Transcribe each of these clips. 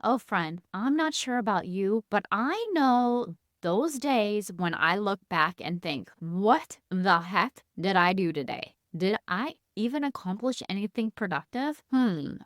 Oh, friend, I'm not sure about you, but I know those days when I look back and think, what the heck did I do today? Did I even accomplish anything productive?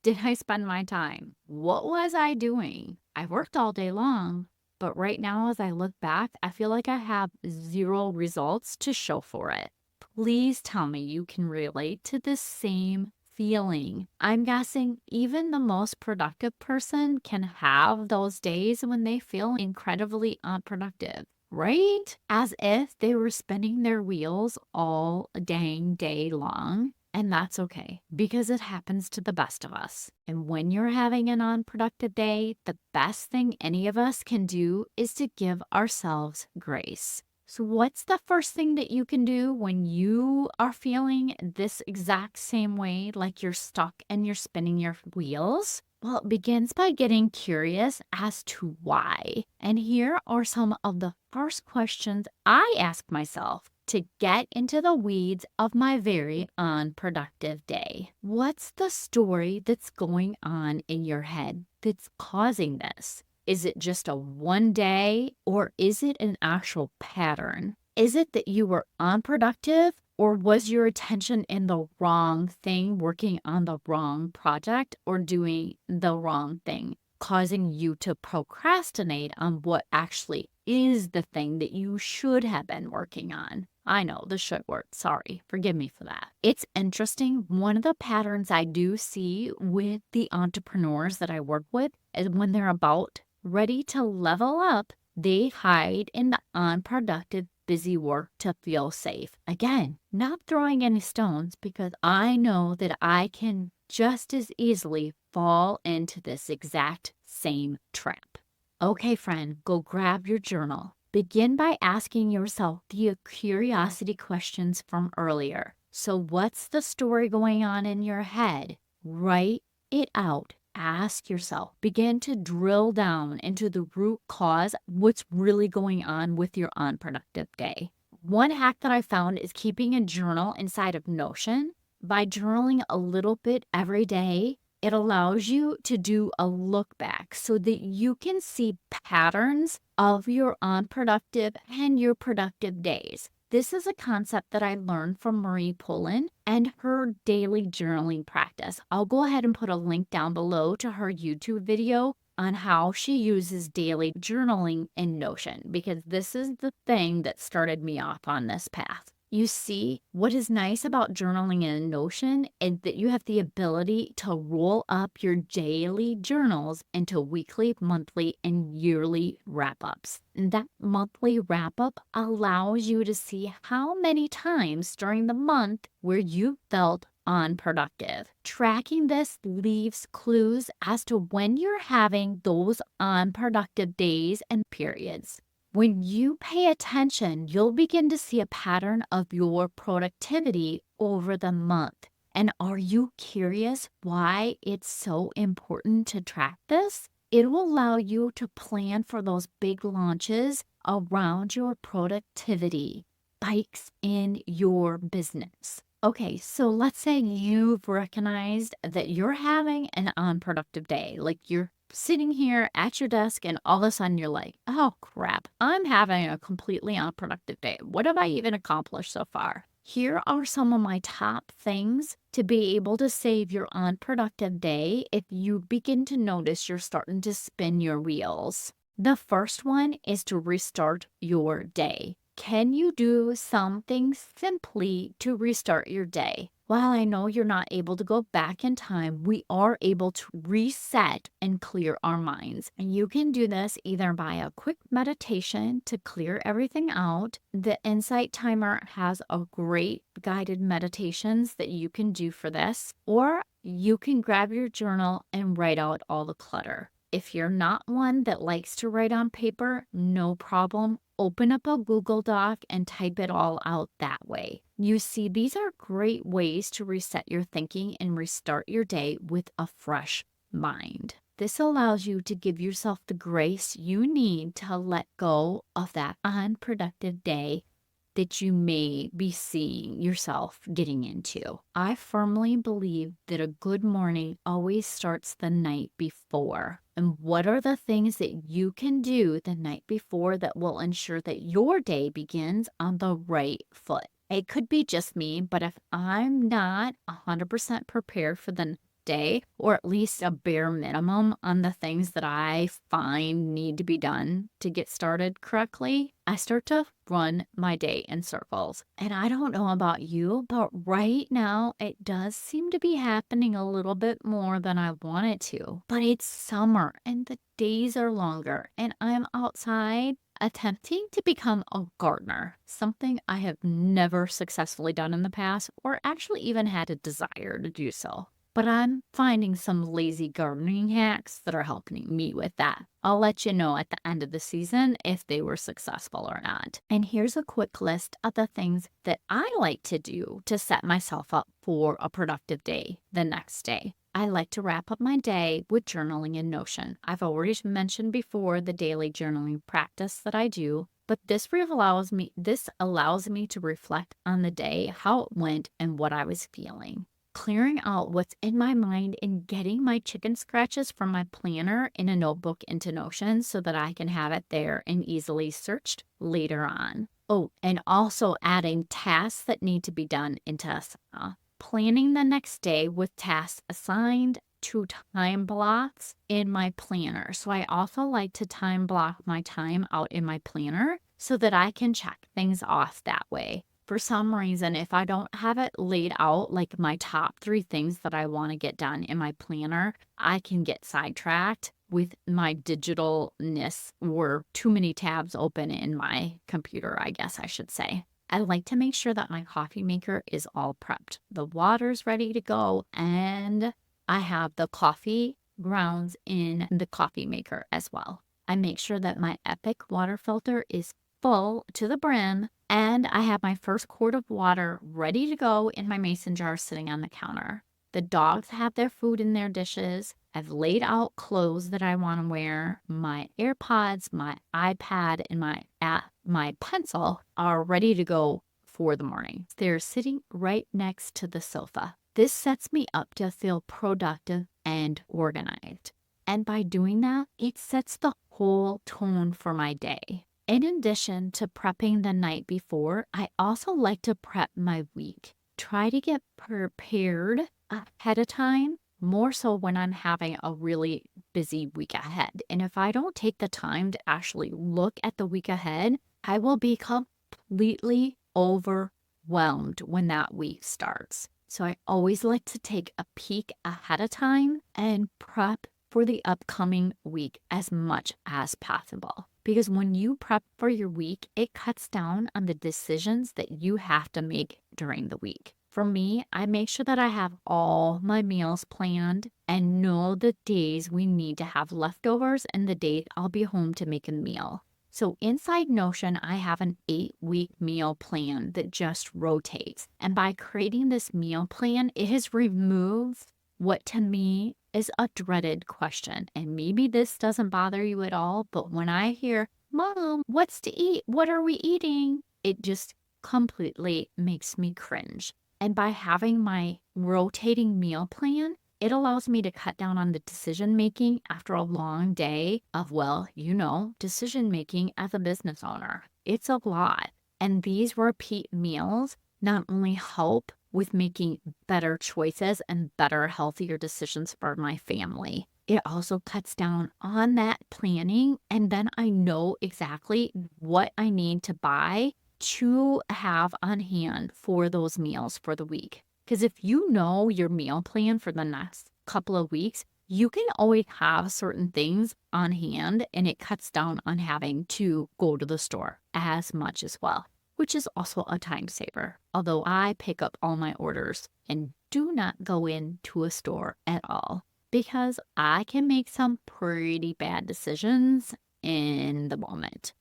Did I spend my time? What was I doing? I worked all day long, but right now, as I look back, I feel like I have zero results to show for it. Please tell me you can relate to this same feeling. I'm guessing even the most productive person can have those days when they feel incredibly unproductive, right? As if they were spinning their wheels all dang day long. And that's okay because it happens to the best of us. And when you're having an unproductive day, the best thing any of us can do is to give ourselves grace. So, what's the first thing that you can do when you are feeling this exact same way, like you're stuck and you're spinning your wheels? Well, it begins by getting curious as to why. And here are some of the first questions I ask myself to get into the weeds of my very unproductive day. What's the story that's going on in your head that's causing this? Is it just a one day or is it an actual pattern? Is it that you were unproductive or was your attention in the wrong thing, working on the wrong project or doing the wrong thing, causing you to procrastinate on what actually is the thing that you should have been working on? I know the should word. Sorry. Forgive me for that. It's interesting. One of the patterns I do see with the entrepreneurs that I work with is when they're about ready to level up, they hide in the unproductive, busy work to feel safe. Again, not throwing any stones because I know that I can just as easily fall into this exact same trap. Okay, friend, go grab your journal. Begin by asking yourself the curiosity questions from earlier. So, what's the story going on in your head? Write it out. Ask yourself, begin to drill down into the root cause, what's really going on with your unproductive day. One hack that I found is keeping a journal inside of Notion. By journaling a little bit every day, it allows you to do a look back so that you can see patterns of your unproductive and your productive days. This is a concept that I learned from Marie Pullen and her daily journaling practice. I'll go ahead and put a link down below to her YouTube video on how she uses daily journaling in Notion because this is the thing that started me off on this path. You see, what is nice about journaling in Notion is that you have the ability to roll up your daily journals into weekly, monthly, and yearly wrap ups. And that monthly wrap up allows you to see how many times during the month where you felt unproductive. Tracking this leaves clues as to when you're having those unproductive days and periods. When you pay attention, you'll begin to see a pattern of your productivity over the month. And are you curious why it's so important to track this? It will allow you to plan for those big launches around your productivity spikes in your business. Okay, so let's say you've recognized that you're having an unproductive day, like you're sitting here at your desk and all of a sudden you're like, oh crap, I'm having a completely unproductive day. What have I even accomplished so far? Here are some of my top things to be able to save your unproductive day if you begin to notice you're starting to spin your wheels. The first one is to restart your day. Can you do something simply to restart your day? While I know you're not able to go back in time, we are able to reset and clear our minds. And you can do this either by a quick meditation to clear everything out. The Insight Timer has a great guided meditations that you can do for this, or you can grab your journal and write out all the clutter. If you're not one that likes to write on paper, no problem. Open up a Google Doc and type it all out that way. You see, these are great ways to reset your thinking and restart your day with a fresh mind. This allows you to give yourself the grace you need to let go of that unproductive day that you may be seeing yourself getting into. I firmly believe that a good morning always starts the night before. And what are the things that you can do the night before that will ensure that your day begins on the right foot? It could be just me, but if I'm not 100% prepared for the day, or at least a bare minimum on the things that I find need to be done to get started correctly, I start to run my day in circles. And I don't know about you, but right now it does seem to be happening a little bit more than I want it to. But it's summer and the days are longer, and I'm outside attempting to become a gardener, something I have never successfully done in the past or actually even had a desire to do so. But I'm finding some lazy gardening hacks that are helping me with that. I'll let you know at the end of the season if they were successful or not. And here's a quick list of the things that I like to do to set myself up for a productive day the next day. I like to wrap up my day with journaling in Notion. I've already mentioned before the daily journaling practice that I do, but this allows me to reflect on the day, how it went, and what I was feeling. Clearing out what's in my mind and getting my chicken scratches from my planner in a notebook into Notion so that I can have it there and easily searched later on. Oh, and also adding tasks that need to be done into Asana. Planning the next day with tasks assigned to time blocks in my planner. So I also like to time block my time out in my planner so that I can check things off that way. For some reason, if I don't have it laid out, like my top 3 things that I want to get done in my planner, I can get sidetracked with my digitalness or too many tabs open in my computer, I guess I should say. I like to make sure that my coffee maker is all prepped. The water's ready to go, and I have the coffee grounds in the coffee maker as well. I make sure that my Epic water filter is full to the brim, and I have my first quart of water ready to go in my mason jar sitting on the counter. The dogs have their food in their dishes. I've laid out clothes that I want to wear. My AirPods, my iPad, and my pencil are ready to go for the morning. They're sitting right next to the sofa. This sets me up to feel productive and organized. And by doing that, it sets the whole tone for my day. In addition to prepping the night before, I also like to prep my week. Try to get prepared ahead of time, more so when I'm having a really busy week ahead. And if I don't take the time to actually look at the week ahead, I will be completely overwhelmed when that week starts. So I always like to take a peek ahead of time and prep for the upcoming week as much as possible. Because when you prep for your week, it cuts down on the decisions that you have to make during the week. For me, I make sure that I have all my meals planned and know the days we need to have leftovers and the date I'll be home to make a meal. So inside Notion, I have an 8-week meal plan that just rotates. And by creating this meal plan, it has removed what to me is a dreaded question. And maybe this doesn't bother you at all, but when I hear, "Mom, what's to eat? What are we eating?" it just completely makes me cringe. And by having my rotating meal plan, it allows me to cut down on the decision making after a long day of, decision making as a business owner. It's a lot. And these repeat meals not only help with making better choices and better, healthier decisions for my family, it also cuts down on that planning. And then I know exactly what I need to buy to have on hand for those meals for the week. Because if you know your meal plan for the next couple of weeks, you can always have certain things on hand, and it cuts down on having to go to the store as much as well, which is also a time saver. Although I pick up all my orders and do not go into a store at all because I can make some pretty bad decisions in the moment.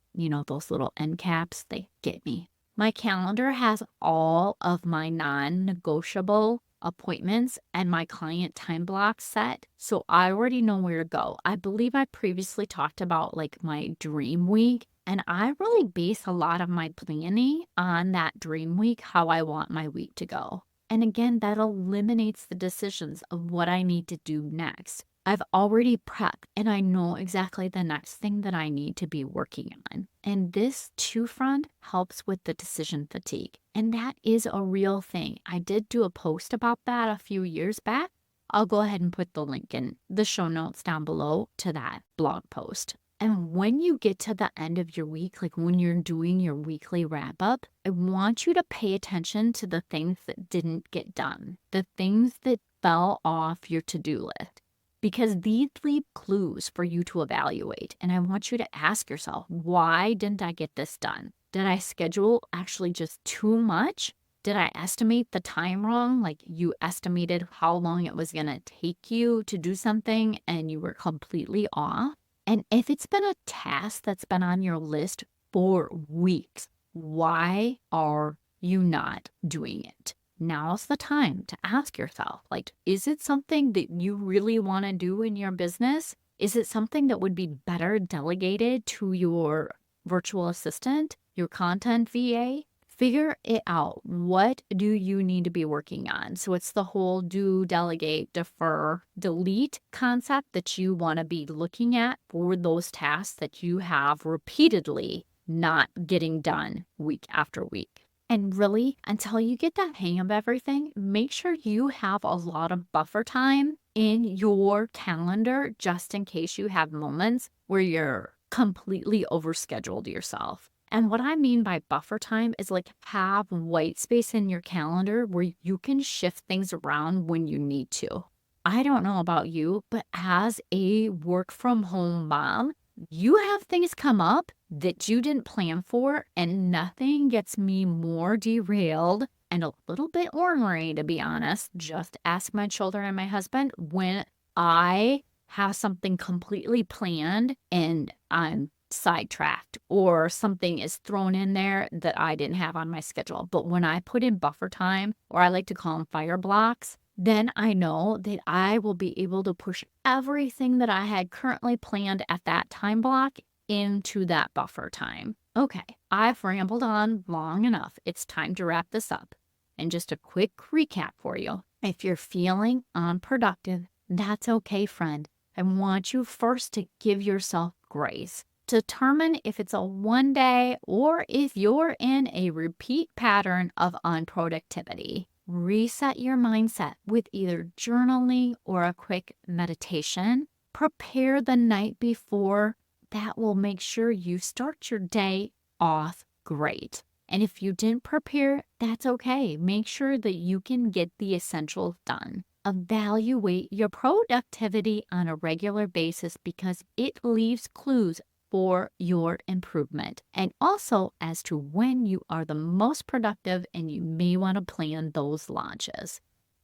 Those little end caps, they get me. My calendar has all of my non-negotiable appointments and my client time blocks set, so I already know where to go. I believe I previously talked about like my dream week. And I really base a lot of my planning on that dream week, how I want my week to go. And again, that eliminates the decisions of what I need to do next. I've already prepped and I know exactly the next thing that I need to be working on. And this too, friend, helps with the decision fatigue. And that is a real thing. I did do a post about that a few years back. I'll go ahead and put the link in the show notes down below to that blog post. And when you get to the end of your week, like when you're doing your weekly wrap up, I want you to pay attention to the things that didn't get done, the things that fell off your to-do list, because these leave clues for you to evaluate. And I want you to ask yourself, why didn't I get this done? Did I schedule actually just too much? Did I estimate the time wrong? Like you estimated how long it was going to take you to do something and you were completely off? And if it's been a task that's been on your list for weeks, why are you not doing it? Now's the time to ask yourself, like, is it something that you really want to do in your business? Is it something that would be better delegated to your virtual assistant, your content VA? Figure it out. What do you need to be working on? So it's the whole do, delegate, defer, delete concept that you want to be looking at for those tasks that you have repeatedly not getting done week after week. And really, until you get the hang of everything, make sure you have a lot of buffer time in your calendar just in case you have moments where you're completely overscheduled yourself. And what I mean by buffer time is like have white space in your calendar where you can shift things around when you need to. I don't know about you, but as a work from home mom, you have things come up that you didn't plan for, and nothing gets me more derailed and a little bit ornery, to be honest. Just ask my children and my husband when I have something completely planned and I'm sidetracked or something is thrown in there that I didn't have on my schedule. But when I put in buffer time, or I like to call them fire blocks, then I know that I will be able to push everything that I had currently planned at that time block into that buffer time. Okay, I've rambled on long enough. It's time to wrap this up. And just a quick recap for you. If you're feeling unproductive, that's okay, friend. I want you first to give yourself grace. Determine if it's a one day or if you're in a repeat pattern of unproductivity. Reset your mindset with either journaling or a quick meditation. Prepare the night before. That will make sure you start your day off great. And if you didn't prepare, that's okay. Make sure that you can get the essentials done. Evaluate your productivity on a regular basis because it leaves clues for your improvement, and also as to when you are the most productive and you may want to plan those launches.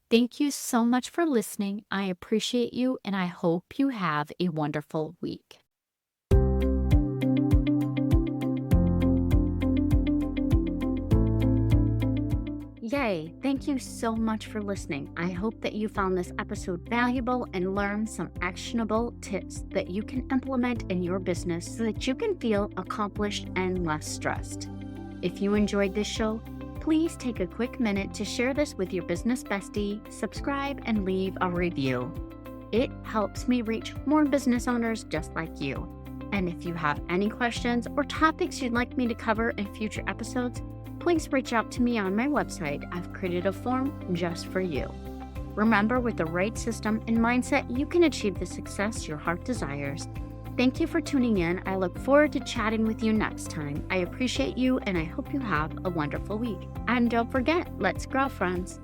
Thank you so much for listening. I appreciate you and I hope you have a wonderful week. Yay! Thank you so much for listening. I hope that you found this episode valuable and learned some actionable tips that you can implement in your business so that you can feel accomplished and less stressed. If you enjoyed this show, please take a quick minute to share this with your business bestie, subscribe, and leave a review. It helps me reach more business owners just like you. And if you have any questions or topics you'd like me to cover in future episodes, please reach out to me on my website. I've created a form just for you. Remember, with the right system and mindset, you can achieve the success your heart desires. Thank you for tuning in. I look forward to chatting with you next time. I appreciate you and I hope you have a wonderful week. And don't forget, let's grow, friends.